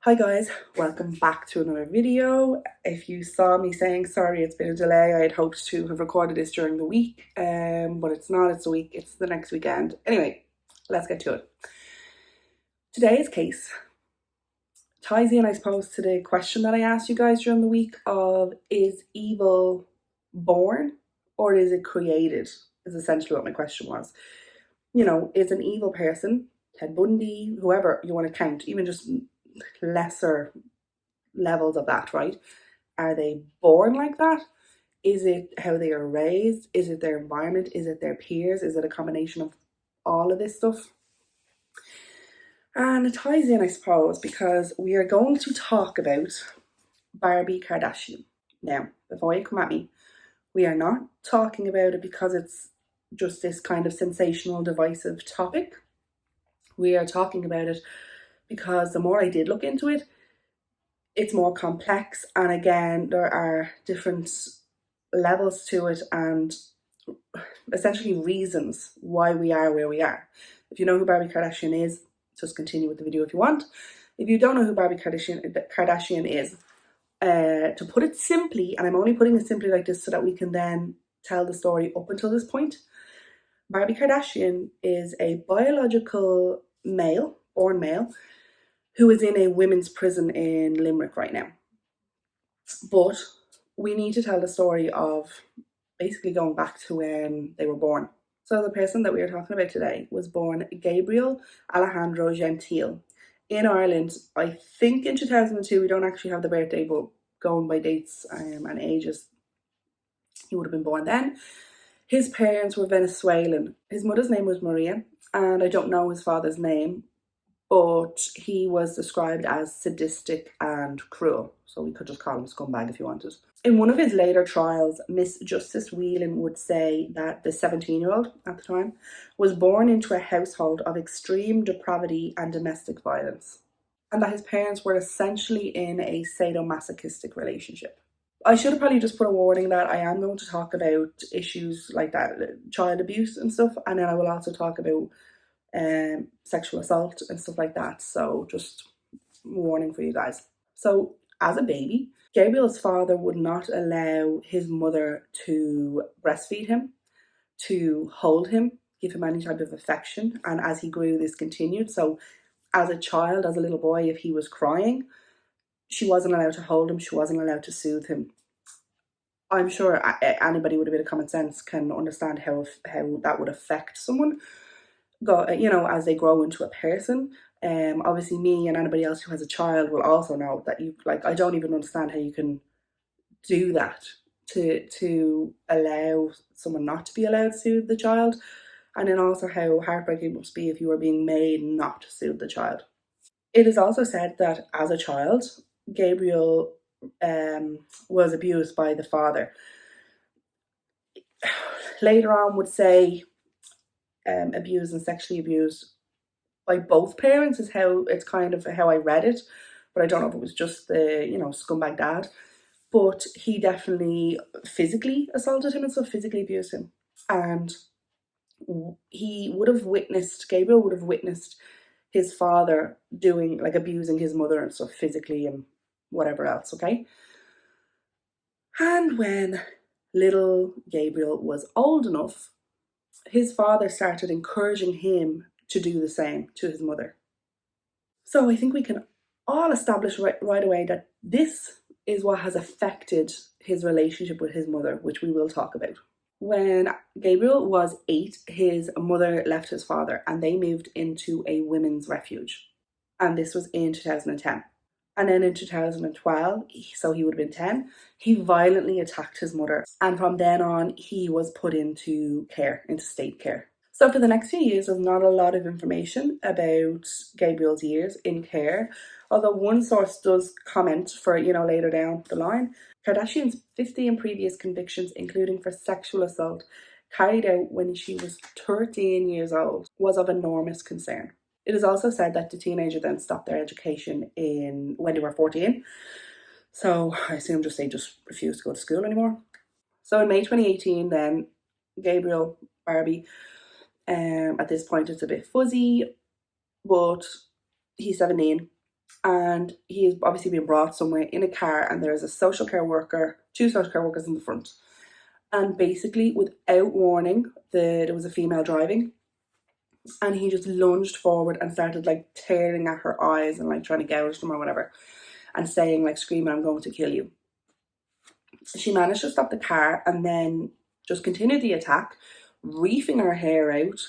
Hi guys, welcome back to another video. If you saw me saying sorry, it's been a delay. I had hoped to have recorded this during the week, but it's not, it's the week, it's the next weekend. Anyway, let's get to it. Today's case ties in, I suppose, to the question that I asked you guys during the week of, is evil born or is it created? Is essentially what my question was. You know, is an evil person, Ted Bundy, whoever you want to count, even just lesser levels of that, right? Are they born like that? Is it how they are raised? Is it their environment? Is it their peers? Is it a combination of all of this stuff? And it ties in, I suppose, because we are going to talk about Barbie Kardashian. Now, before you come at me, we are not talking about it because it's just this kind of sensational, divisive topic. We are talking about it because the more I did look into it, it's more complex, and again, there are different levels to it and essentially reasons why we are where we are. If you know who Barbie Kardashian is, just continue with the video if you want. If you don't know who Barbie Kardashian is, to put it simply, and I'm only putting it simply like this so that we can then tell the story up until this point, Barbie Kardashian is a biological male, born male, who is in a women's prison in Limerick right now. But we need to tell the story of basically going back to when they were born. So the person that we are talking about today was born Gabriel Alejandro Gentile in Ireland, I think in 2002. We don't actually have the birthday, but going by dates and ages, he would have been born then. His parents were Venezuelan. His mother's name was Maria, and I don't know his father's name, but he was described as sadistic and cruel, so we could just call him scumbag if you wanted. In one of his later trials, Miss Justice Whelan would say that the 17-year-old at the time was born into a household of extreme depravity and domestic violence, and that his parents were essentially in a sadomasochistic relationship. I should have probably just put a warning that I am going to talk about issues like that, child abuse and stuff, and then I will also talk about sexual assault and stuff like that. So just warning for you guys. So as a baby, Gabriel's father would not allow his mother to breastfeed him, to hold him, give him any type of affection. And as he grew, this continued. So as a child, as a little boy, if he was crying, she wasn't allowed to hold him. She wasn't allowed to soothe him. I'm sure anybody with a bit of common sense can understand how that would affect someone, as they grow into a person. Obviously me and anybody else who has a child will also know that I don't even understand how you can do that to allow someone not to be allowed to soothe the child, and then also how heartbreaking it must be if you are being made not to soothe the child. It is also said that as a child, Gabriel was abused by the father. Later on would say abused and sexually abused by both parents is how it's kind of how I read it, but I don't know if it was just the scumbag dad. But he definitely physically assaulted him and stuff, physically abused him, and Gabriel would have witnessed his father doing abusing his mother and stuff physically and whatever else. Okay, and when little Gabriel was old enough, his father started encouraging him to do the same to his mother. So I think we can all establish right away that this is what has affected his relationship with his mother, which we will talk about. When Gabriel was 8, his mother left his father and they moved into a women's refuge. And this was in 2010. And then in 2012, so he would have been 10, he violently attacked his mother. And from then on, he was put into state care. So for the next few years, there's not a lot of information about Gabriel's years in care, although one source does comment for, later down the line, Kardashian's 15 previous convictions, including for sexual assault, carried out when she was 13 years old, was of enormous concern. It is also said that the teenager then stopped their education when they were 14. So I assume they just refused to go to school anymore. So in May 2018 then, Gabriel, Barbie, at this point it's a bit fuzzy, but he's 17. And he is obviously being brought somewhere in a car, and there's a social care worker, two social care workers in the front. And basically, without warning, there was a female driving, and he just lunged forward and started like tearing at her eyes and like trying to gouge them or whatever, and saying, like, screaming, "I'm going to kill you." She managed to stop the car and then just continued the attack, reefing her hair out.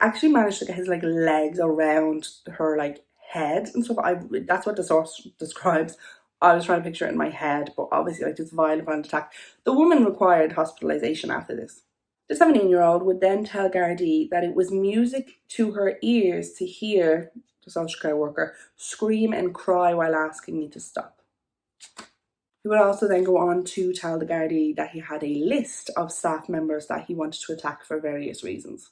Actually managed to get his like legs around her like head and stuff. That's what the source describes. I was trying to picture it in my head, but obviously like this violent attack. The woman required hospitalization after this. The 17-year-old would then tell Gardaí that it was music to her ears to hear the social care worker scream and cry while asking me to stop. He would also then go on to tell the Gardaí that he had a list of staff members that he wanted to attack for various reasons.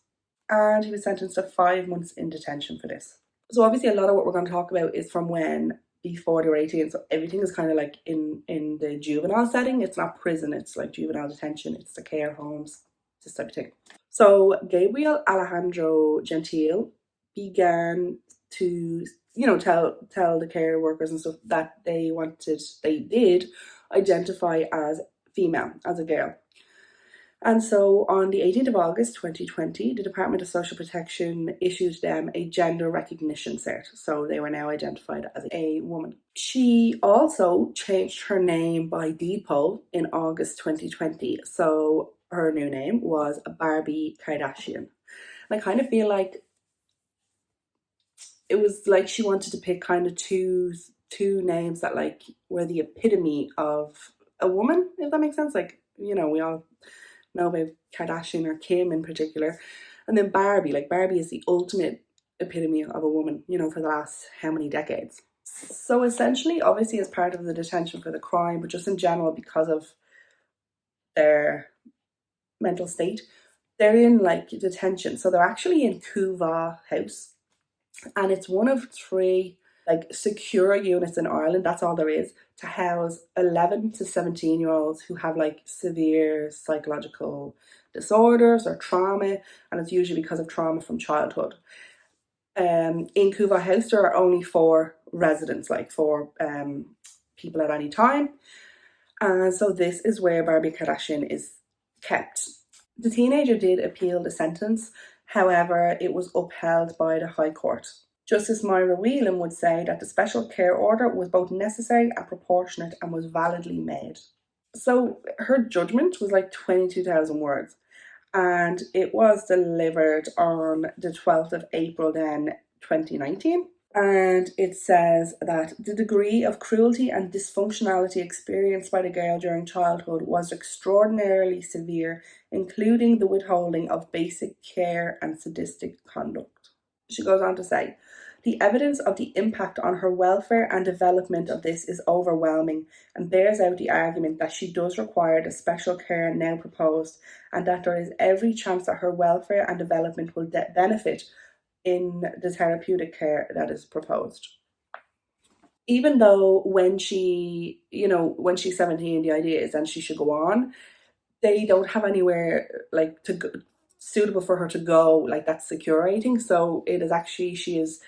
And he was sentenced to 5 months in detention for this. So obviously a lot of what we're going to talk about is from when before they were 18. So everything is kind of like in the juvenile setting. It's not prison, it's like juvenile detention, it's the care homes, this type of thing. So Gabriel Alejandro Gentil began to, tell the care workers and stuff that they did identify as female, as a girl. And so on the 18th of August 2020, the Department of Social Protection issued them a gender recognition cert. So they were now identified as a woman. She also changed her name by deed poll in August 2020. So her new name was Barbie Kardashian. And I kind of feel like it was like she wanted to pick kind of two names that like were the epitome of a woman, if that makes sense. Like, we all know about Kardashian or Kim in particular. And then Barbie, like Barbie is the ultimate epitome of a woman, for the last how many decades. So essentially, obviously as part of the detention for the crime, but just in general because of their mental state, they're in like detention. So they're actually in Couva House. And it's one of 3 like secure units in Ireland, that's all there is, to house 11 to 17-year-olds who have like severe psychological disorders or trauma, and it's usually because of trauma from childhood. In Couva House there are only 4 residents, like 4 people at any time, and so this is where Barbie Kardashian is kept. The teenager did appeal the sentence, however it was upheld by the High Court. Justice Myra Whelan would say that the special care order was both necessary and proportionate and was validly made. So her judgment was like 22,000 words, and it was delivered on the 12th of April then 2019. And it says that the degree of cruelty and dysfunctionality experienced by the girl during childhood was extraordinarily severe, including the withholding of basic care and sadistic conduct. She goes on to say, the evidence of the impact on her welfare and development of this is overwhelming and bears out the argument that she does require the special care now proposed, and that there is every chance that her welfare and development will benefit in the therapeutic care that is proposed. Even though when she's 17, the idea is then she should go on, they don't have anywhere like to go, suitable for her to go, like that's secure rating. So it is actually, she is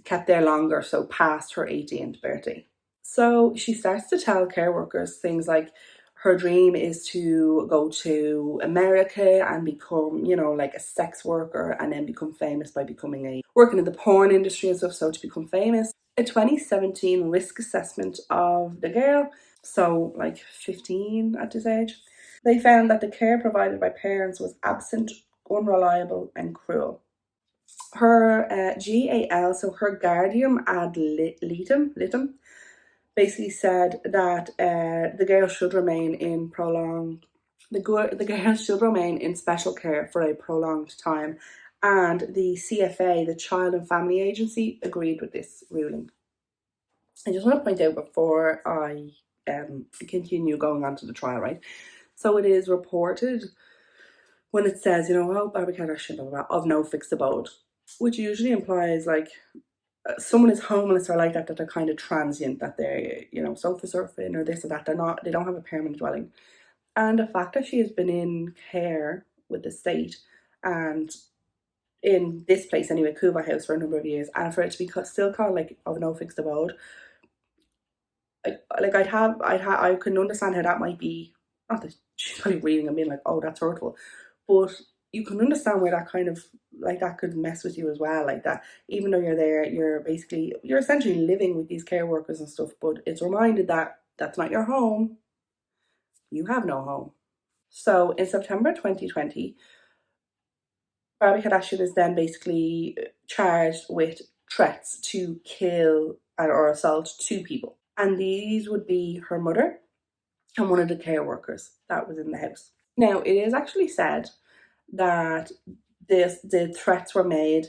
kept there longer, so past her 18th birthday. So she starts to tell care workers things like her dream is to go to America and become, like a sex worker, and then become famous by working in the porn industry and stuff, so to become famous. A 2017 risk assessment of the girl, so like 15 at this age, they found that the care provided by parents was absent, unreliable and cruel. Her GAL, so her guardian ad litem, basically said that the girl should remain in special care for a prolonged time, and the CFA, the Child and Family Agency, agreed with this ruling. I just want to point out before I continue going on to the trial, right? So it is reported when it says, Barbie Kardashian, blah, blah, blah, of no fixed abode, which usually implies like someone is homeless or like that they're kind of transient, that they're, sofa surfing or this or that. They don't have a permanent dwelling. And the fact that she has been in care with the state and in this place anyway, Cuva House, for a number of years, and for it to be still called like of no fixed abode, like I can understand how that might be. Not that she's probably reading and being like, oh, that's hurtful, but you can understand where that kind of like that could mess with you as well. Like that, even though you're there, you're essentially living with these care workers and stuff, but it's reminded that that's not your home. You have no home. So in September 2020, Barbie Kardashian is then basically charged with threats to kill or assault two people. And these would be her mother and one of the care workers that was in the house. Now, it is actually said that the threats were made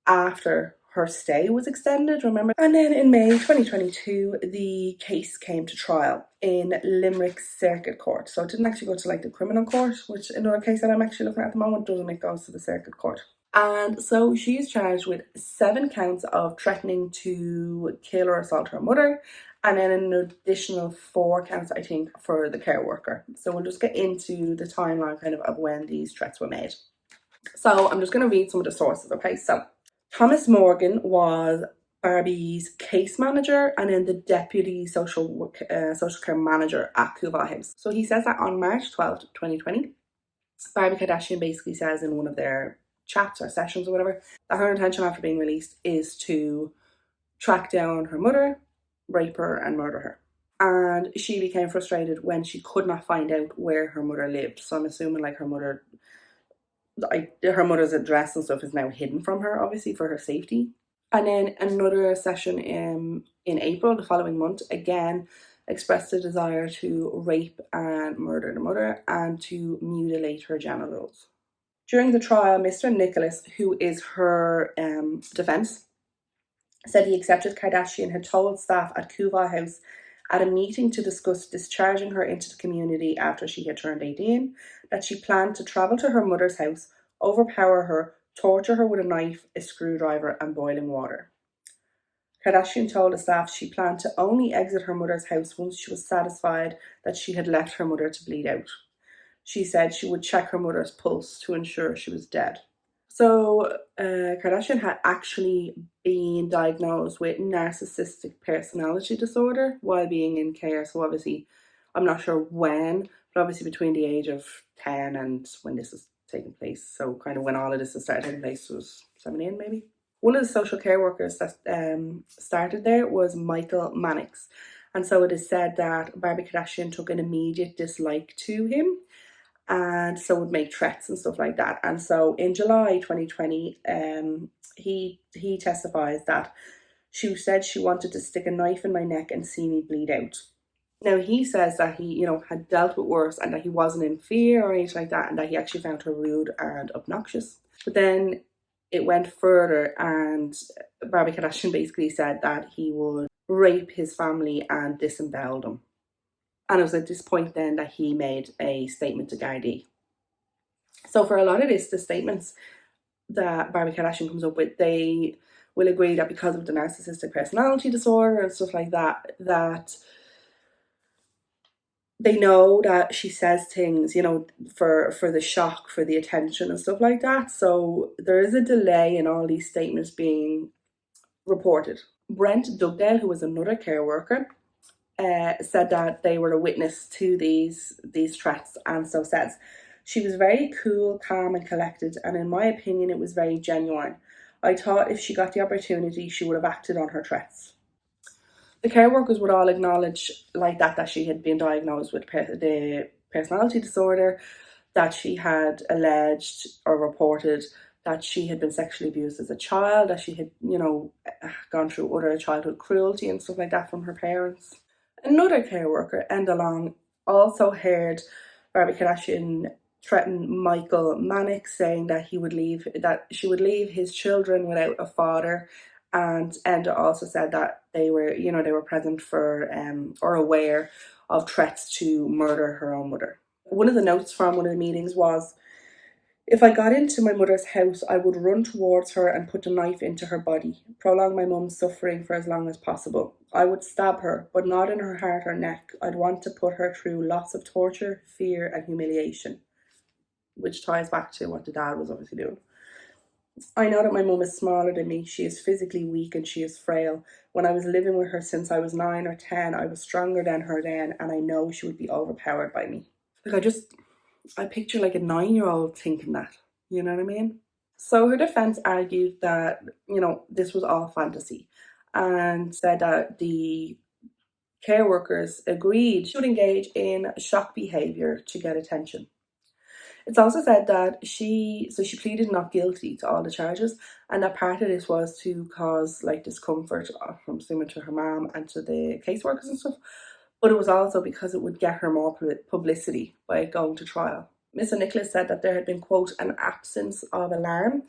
after her stay was extended, remember? And then in May 2022, the case came to trial in Limerick Circuit Court. So it didn't actually go to like the criminal court, which another case that I'm actually looking at the moment doesn't. It goes to the Circuit Court. And so she's charged with 7 counts of threatening to kill or assault her mother, and then an additional 4 counts, I think, for the care worker. So we'll just get into the timeline kind of when these threats were made. So I'm just going to read some of the sources, okay? So Thomas Morgan was Barbie's case manager and then the deputy social care manager at Cuva House. So he says that on March 12th, 2020, Barbie Kardashian basically says in one of their chats or sessions or whatever that her intention after being released is to track down her mother, rape her and murder her. And she became frustrated when she could not find out where her mother lived. So I'm assuming like her mother's address and stuff is now hidden from her, obviously for her safety. And then another session in April, the following month, again expressed a desire to rape and murder the mother and to mutilate her genitals. During the trial, Mr. Nicholas, who is her defence, said he accepted Kardashian had told staff at Cuva House at a meeting to discuss discharging her into the community after she had turned 18, that she planned to travel to her mother's house, overpower her, torture her with a knife, a screwdriver, and boiling water. Kardashian told the staff she planned to only exit her mother's house once she was satisfied that she had left her mother to bleed out. She said she would check her mother's pulse to ensure she was dead. So Kardashian had actually been diagnosed with narcissistic personality disorder while being in care. So obviously, I'm not sure when, but obviously between the age of 10 and when this is taking place. So kind of when all of this started taking place was 17 maybe. One of the social care workers that started there was Michael Mannix. And so it is said that Barbie Kardashian took an immediate dislike to him, and so would make threats and stuff like that. And so in July 2020, he testifies that she said she wanted to stick a knife in my neck and see me bleed out. Now he says that he, had dealt with worse and that he wasn't in fear or anything like that, and that he actually found her rude and obnoxious. But then it went further, and Barbie Kardashian basically said that he would rape his family and disembowel them. And it was at this point then that he made a statement to Gardaí. So for a lot of this, the statements that Barbie Kardashian comes up with, they will agree that because of the narcissistic personality disorder and stuff like that, that they know that she says things, for the shock, for the attention and stuff like that. So there is a delay in all these statements being reported. Brent Dugdale, who was another care worker, said that they were a witness to these threats, and so says, she was very cool, calm and collected, and in my opinion it was very genuine. I thought if she got the opportunity she would have acted on her threats. The care workers would all acknowledge like that she had been diagnosed with the personality disorder, that she had alleged or reported that she had been sexually abused as a child, that she had, gone through other childhood cruelty and stuff like that from her parents. Another care worker, Enda Long, also heard Barbie Kardashian threaten Michael Mannix, saying that she would leave his children without a father. And Enda also said that they were present for or aware of threats to murder her own mother. One of the notes from one of the meetings was, if I got into my mother's house, I would run towards her and put a knife into her body, prolong my mum's suffering for as long as possible. I would stab her, but not in her heart or neck. I'd want to put her through lots of torture, fear and humiliation, which ties back to what the dad was obviously doing. I know that my mum is smaller than me. She is physically weak and she is frail. When I was living with her since I was 9 or 10, I was stronger than her then, and I know she would be overpowered by me. Like, I picture like a 9-year-old thinking that, you know what I mean? So her defense argued that, this was all fantasy, and said that the care workers agreed she would engage in shock behavior to get attention. It's also said that she pleaded not guilty to all the charges, and that part of this was to cause like discomfort, I'm assuming, to her mom and to the caseworkers and stuff. But it was also because it would get her more publicity by going to trial. Mr. Nicholas said that there had been, quote, an absence of alarm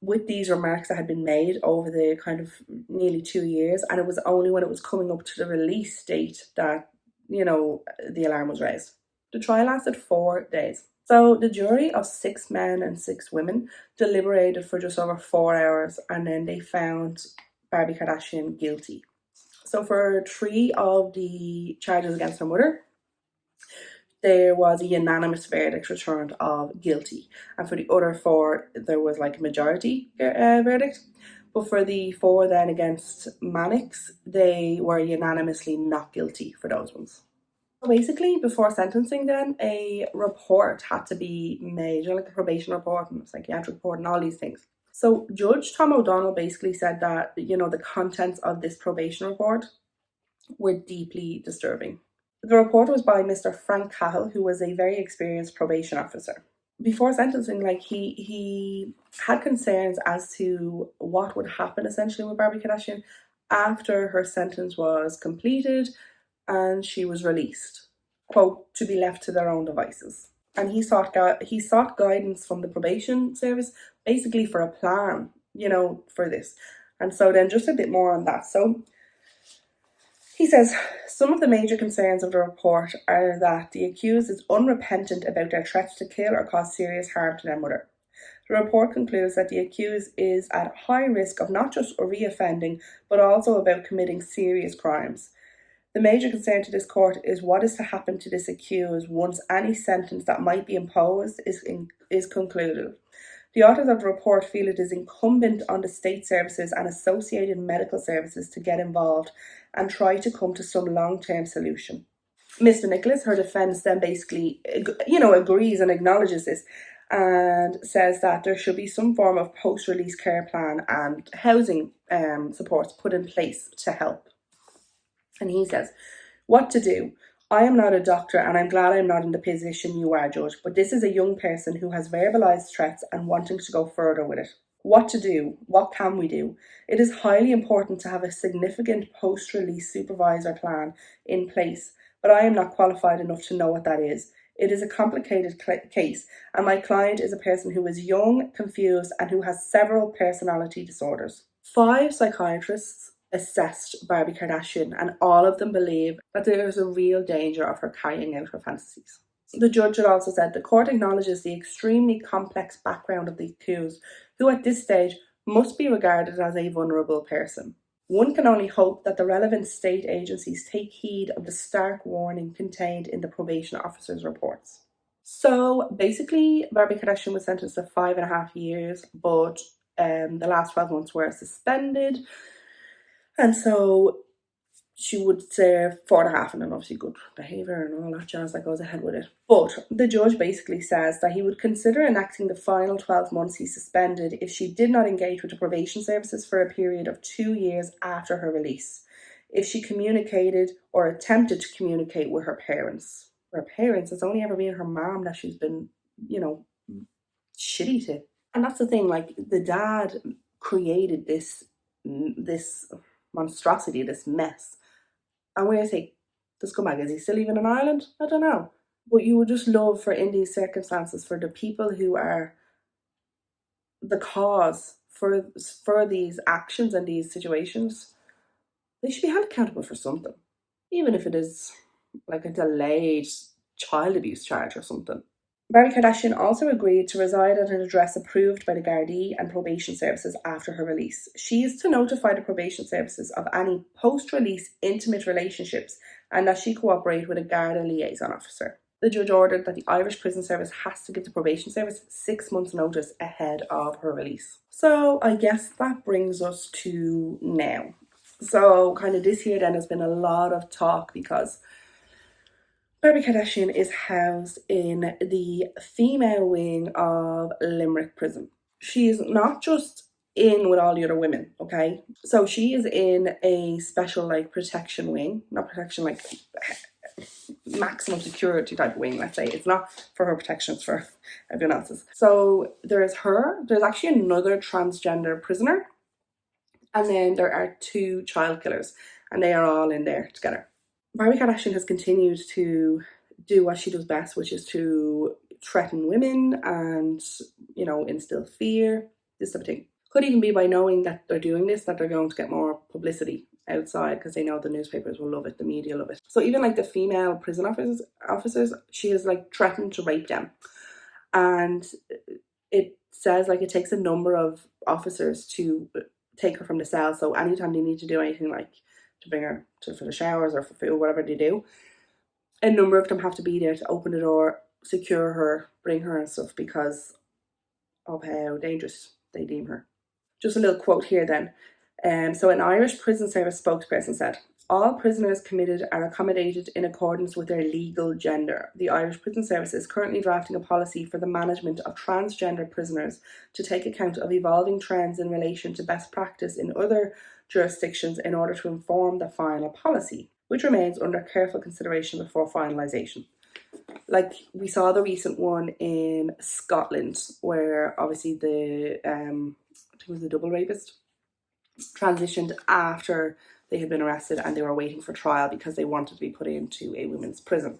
with these remarks that had been made over the kind of nearly 2 years, and it was only when it was coming up to the release date that, the alarm was raised. The trial lasted 4 days. So the jury of 6 men and 6 women deliberated for just over 4 hours, and then they found Barbie Kardashian guilty. So for 3 of the charges against her mother, there was a unanimous verdict returned of guilty, and for the other 4 there was like a majority verdict. But for the 4 then against Mannix, they were unanimously not guilty for those ones. So basically, before sentencing then, a report had to be made, like a probation report and a psychiatric report and all these things. So Judge Tom O'Donnell basically said that, the contents of this probation report were deeply disturbing. The report was by Mr. Frank Cahill, who was a very experienced probation officer. Before sentencing, he had concerns as to what would happen essentially with Barbie Kardashian after her sentence was completed and she was released, quote, to be left to their own devices. And he sought guidance from the probation service, basically for a plan, for this. And so then just a bit more on that. So he says, some of the major concerns of the report are that the accused is unrepentant about their threats to kill or cause serious harm to their mother. The report concludes that the accused is at high risk of not just reoffending, but also about committing serious crimes. The major concern to this court is what is to happen to this accused once any sentence that might be imposed is concluded. The authors of the report feel it is incumbent on the state services and associated medical services to get involved and try to come to some long-term solution. Mr. Nicholas, her defence, then basically, agrees and acknowledges this and says that there should be some form of post-release care plan and housing supports put in place to help. And he says, what to do? I am not a doctor and I'm glad I'm not in the position you are, Judge, but this is a young person who has verbalised threats and wanting to go further with it. What to do? What can we do? It is highly important to have a significant post-release supervisor plan in place, but I am not qualified enough to know what that is. It is a complicated case, and my client is a person who is young, confused, and who has several personality disorders. 5 psychiatrists assessed Barbie Kardashian, and all of them believe that there is a real danger of her carrying out her fantasies. The judge had also said the court acknowledges the extremely complex background of the accused, who at this stage must be regarded as a vulnerable person. One can only hope that the relevant state agencies take heed of the stark warning contained in the probation officer's reports. So basically, Barbie Kardashian was sentenced to 5.5 years, but the last 12 months were suspended. And so she would serve 4.5, and then obviously good behaviour and all that jazz that goes ahead with it. But the judge basically says that he would consider enacting the final 12 months he suspended if she did not engage with the probation services for a period of 2 years after her release, if she communicated or attempted to communicate with her parents. Her parents, it's only ever been her mom that she's been, shitty to. And that's the thing, like, the dad created this monstrosity, this mess. And where is he? The scumbag, is he still even in Ireland? I don't know. But you would just love for, in these circumstances, for the people who are the cause for these actions and these situations, they should be held accountable for something. Even if it is like a delayed child abuse charge or something. Barbie Kardashian also agreed to reside at an address approved by the Gardaí and probation services after her release. She is to notify the probation services of any post-release intimate relationships and that she cooperate with a Garda liaison officer. The judge ordered that the Irish Prison Service has to give the probation service 6 months' notice ahead of her release. So I guess that brings us to now. So kind of this year then has been a lot of talk because Barbie Kardashian is housed in the female wing of Limerick Prison. She is not just in with all the other women, okay? So she is in a special like protection wing, not protection like maximum security type of wing, let's say. It's not for her protection, it's for everyone else's. So there's her, there's actually another transgender prisoner, and then there are 2 child killers, and they are all in there together. Barbie Kardashian has continued to do what she does best, which is to threaten women and, you know, instill fear, this type of thing. Could even be by knowing that they're doing this, that they're going to get more publicity outside because they know the newspapers will love it, the media love it. So even like the female prison officers, she has like threatened to rape them. And it says like it takes a number of officers to take her from the cell. So anytime they need to do anything like to bring her for the showers or for food, whatever they do, a number of them have to be there to open the door, secure her, bring her and stuff because of how dangerous they deem her. Just a little quote here then. So an Irish Prison Service spokesperson said, "All prisoners committed are accommodated in accordance with their legal gender. The Irish Prison Service is currently drafting a policy for the management of transgender prisoners to take account of evolving trends in relation to best practice in other jurisdictions in order to inform the final policy, which remains under careful consideration before finalisation." Like we saw the recent one in Scotland where obviously the I think it was the double rapist transitioned after they had been arrested and they were waiting for trial because they wanted to be put into a women's prison.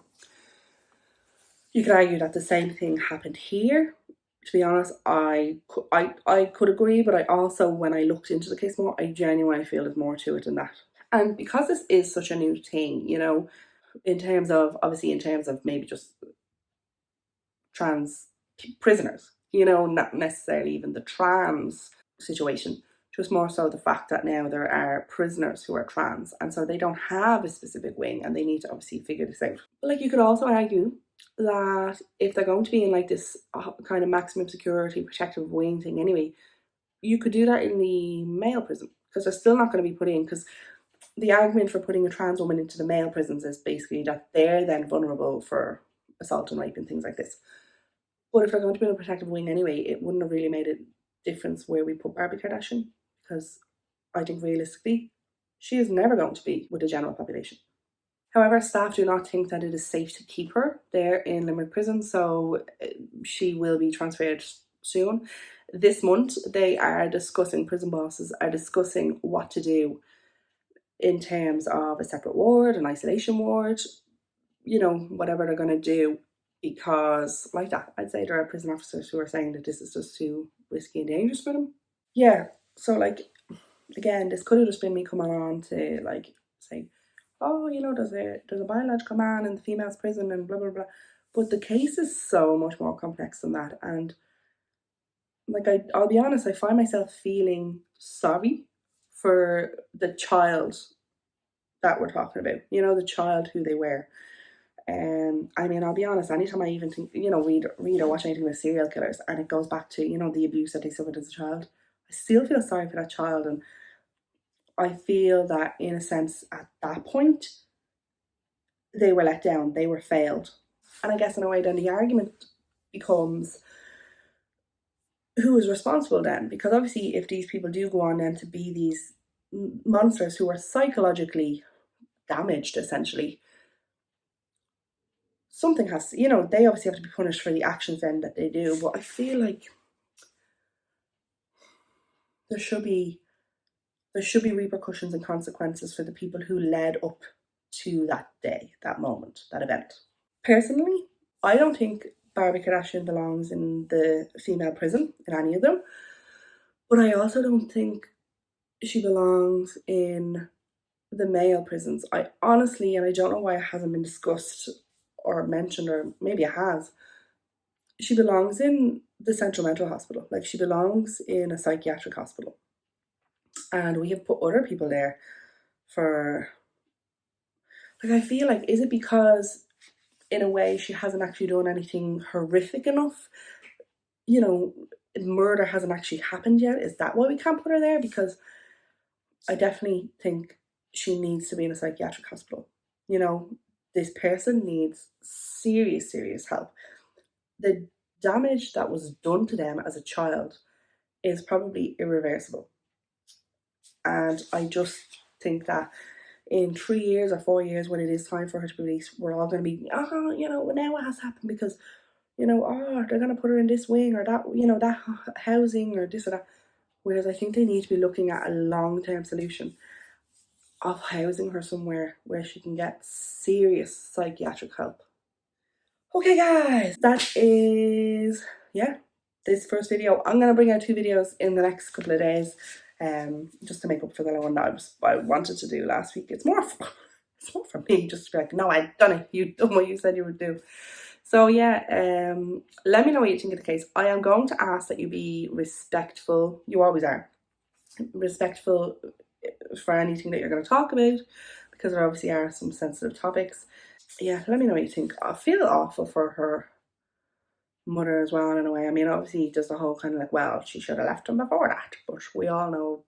You could argue that the same thing happened here. To be honest, I could agree, but I also, when I looked into the case more, I genuinely feel there's more to it than that. And because this is such a new thing, you know, in terms of maybe just trans prisoners, you know, not necessarily even the trans situation, just more so the fact that now there are prisoners who are trans and so they don't have a specific wing and they need to obviously figure this out. But like you could also argue that if they're going to be in like this kind of maximum security protective wing thing anyway, you could do that in the male prison because they're still not going to be put in, because the argument for putting a trans woman into the male prisons is basically that they're then vulnerable for assault and rape and things like this. But if they're going to be in a protective wing anyway, it wouldn't have really made a difference where we put Barbie Kardashian, because I think realistically, she is never going to be with the general population. However, staff do not think that it is safe to keep her there in Limerick Prison, so she will be transferred soon. This month, prison bosses are discussing what to do in terms of a separate ward, an isolation ward, you know, whatever they're going to do, because like that, I'd say there are prison officers who are saying that this is just too risky and dangerous for them. Yeah, so like, again, this could have just been me coming on to like say, oh, you know, there's a biological man in the female's prison and blah blah blah, but the case is so much more complex than that. And like I'll be honest, I find myself feeling sorry for the child that we're talking about, you know, the child who they were. I mean, I'll be honest, anytime I even think, you know, read or watch anything with serial killers and it goes back to, you know, the abuse that they suffered as a child, I still feel sorry for that child. And I feel that in a sense at that point, they were let down, they were failed. And I guess in a way then the argument becomes, who is responsible then? Because obviously if these people do go on then to be these monsters who are psychologically damaged essentially, something has to, you know, they obviously have to be punished for the actions then that they do. But I feel like there should be repercussions and consequences for the people who led up to that day, that moment, that event. Personally, I don't think Barbie Kardashian belongs in the female prison, in any of them. But I also don't think she belongs in the male prisons. I honestly, and I don't know why it hasn't been discussed or mentioned, or maybe it has, she belongs in the Central Mental Hospital. Like, she belongs in a psychiatric hospital. And we have put other people there for, like, I feel like, is it because in a way she hasn't actually done anything horrific enough. You know, murder hasn't actually happened yet. Is that why we can't put her there? Because I definitely think she needs to be in a psychiatric hospital. You know, this person needs serious, serious help. The damage that was done to them as a child is probably irreversible. And I just think that in 3 years or 4 years, when it is time for her to be released, we're all going to be, oh, you know, now what has happened? Because, you know, oh, they're going to put her in this wing or that, you know, that housing or this or that. Whereas I think they need to be looking at a long-term solution of housing her somewhere where she can get serious psychiatric help. Okay, guys, that is, yeah, this first video. I'm going to bring out 2 videos in the next couple of days, just to make up for the one that I wanted to do last week. It's more for me, just to be like, no, I've done it. You've done what you said you would do. So yeah, let me know what you think of the case. I am going to ask that you be respectful. You always are. Respectful for anything that you're going to talk about, because there obviously are some sensitive topics. Yeah, let me know what you think. I feel awful for her mother as well in a way. I mean, obviously there's the whole kind of like, well, she should have left him before that, but we all know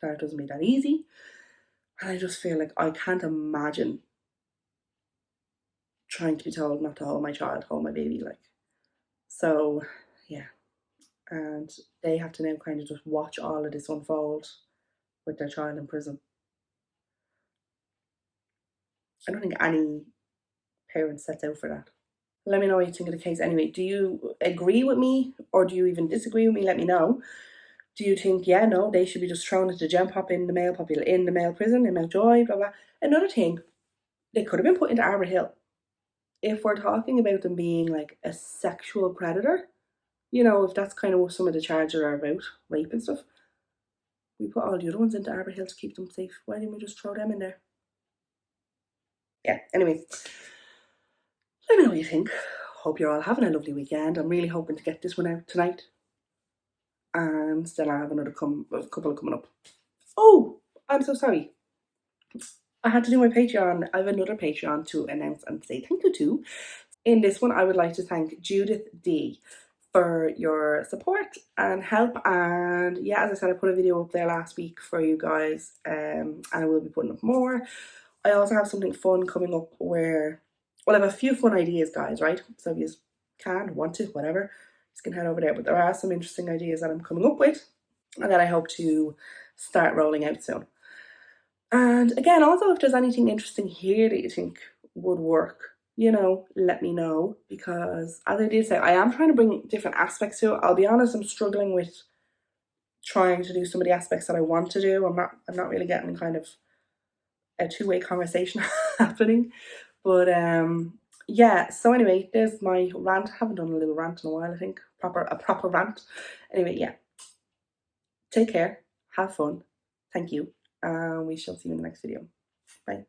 that it doesn't make that easy. And I just feel like I can't imagine trying to be told not to hold my child, hold my baby, like. So yeah, and they have to now kind of just watch all of this unfold with their child in prison. I don't think any parent sets out for that. Let me know what you think of the case anyway. Do you agree with me or do you even disagree with me? Let me know. Do you think, yeah, no, they should be just thrown into gem pop in the male prison in Mountjoy, blah, blah. Another thing, they could have been put into Arbor Hill. If we're talking about them being like a sexual predator, you know, if that's kind of what some of the charges are about, rape and stuff, we put all the other ones into Arbor Hill to keep them safe. Why didn't we just throw them in there? Yeah, anyway, let me know what you think. Hope you're all having a lovely weekend. I'm really hoping to get this one out tonight. And then I have another couple coming up. Oh, I'm so sorry. I had to do my Patreon. I have another Patreon to announce and say thank you to. In this one, I would like to thank Judith D for your support and help. And yeah, as I said, I put a video up there last week for you guys, and I will be putting up more. I also have something fun coming up where, well, I have a few fun ideas, guys, right? So if you can, want to, whatever, just can head over there. But there are some interesting ideas that I'm coming up with and that I hope to start rolling out soon. And again, also, if there's anything interesting here that you think would work, you know, let me know, because as I did say, I am trying to bring different aspects to it. I'll be honest, I'm struggling with trying to do some of the aspects that I want to do. I'm not really getting kind of a two-way conversation happening. But yeah, so anyway, there's my rant. I haven't done a little rant in a while, I think. A proper rant. Anyway, yeah. Take care. Have fun. Thank you. And we shall see you in the next video. Bye.